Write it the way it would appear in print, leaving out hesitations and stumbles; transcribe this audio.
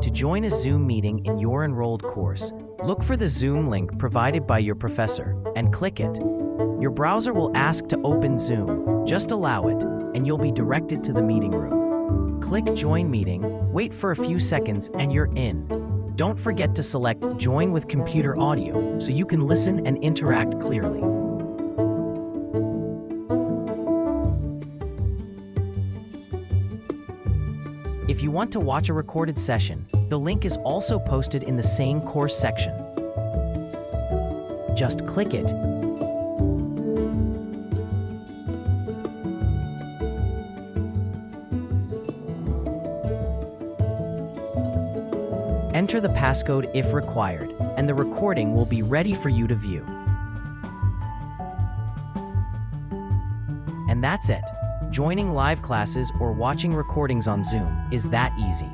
To join a Zoom meeting in your enrolled course, look for the Zoom link provided by your professor and click it. Your browser will ask to open Zoom. Just allow it, and you'll be directed to the meeting room. Click Join Meeting, wait for a few seconds, and you're in. Don't forget to select Join with Computer Audio so you can listen and interact clearly. If you want to watch a recorded session, the link is also posted in the same course section. Just click it. Enter the passcode if required, and the recording will be ready for you to view. And that's it. Joining live classes or watching recordings on Zoom is that easy.